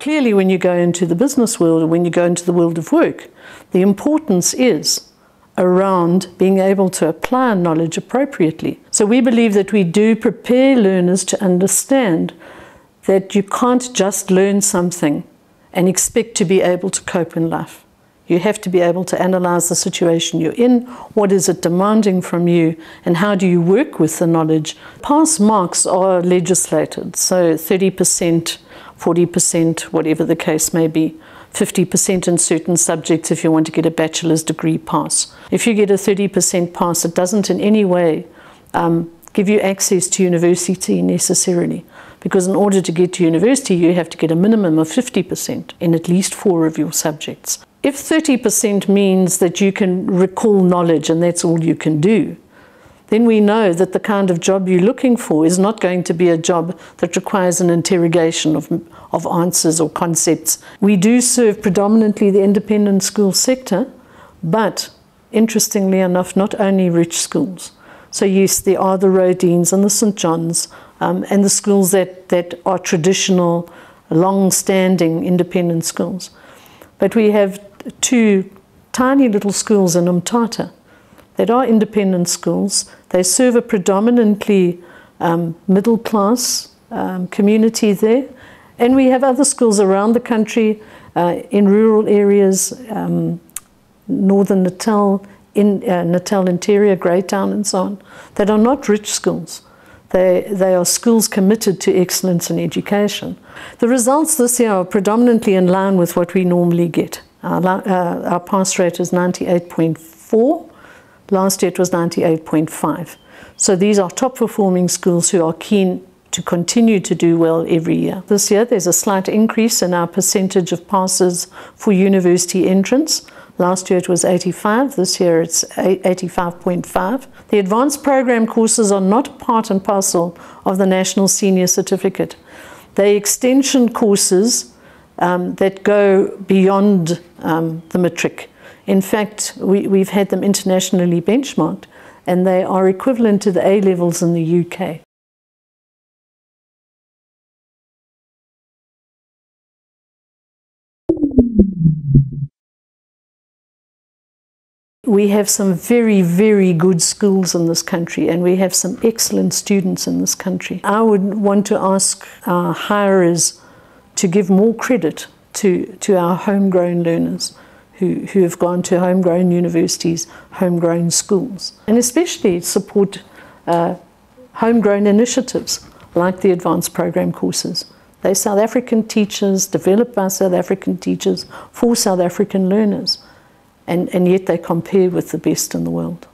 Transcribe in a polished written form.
Clearly, when you go into the business world or when you go into the world of work, the importance is around being able to apply knowledge appropriately. So we believe that we do prepare learners to understand that you can't just learn something and expect to be able to cope in life. You have to be able to analyze the situation you're in, what is it demanding from you, and how do you work with the knowledge. Pass marks are legislated, so 30%, 40%, whatever the case may be. 50% in certain subjects if you want to get a bachelor's degree pass. If you get a 30% pass, it doesn't in any way give you access to university necessarily. Because in order to get to university, you have to get a minimum of 50% in at least 4 of your subjects. If 30% means that you can recall knowledge and that's all you can do, then we know that the kind of job you're looking for is not going to be a job that requires an interrogation of answers or concepts. We do serve predominantly the independent school sector, but interestingly enough, not only rich schools. So yes, there are the Rodines and the St. John's and the schools that are traditional, long-standing independent schools. But we have 2 tiny little schools in Umtata that are independent schools. They serve a predominantly middle-class community there. And we have other schools around the country, in rural areas, northern Natal, in Natal Interior, Greytown and so on, that are not rich schools. They are schools committed to excellence in education. The results this year are predominantly in line with what we normally get. Our pass rate is 98.4. Last year it was 98.5. So these are top performing schools who are keen to continue to do well every year. This year there's a slight increase in our percentage of passes for university entrance. Last year it was 85, this year it's 85.5. The advanced program courses are not part and parcel of the National Senior Certificate. They're extension courses that go beyond the matric. In fact, we've had them internationally benchmarked, and they are equivalent to the A levels in the UK. We have some very, very good schools in this country, and we have some excellent students in this country. I would want to ask our hirers to give more credit to our homegrown learners who have gone to homegrown universities, homegrown schools, and especially support homegrown initiatives like the advanced program courses. They're South African teachers, developed by South African teachers for South African learners. And yet they compare with the best in the world.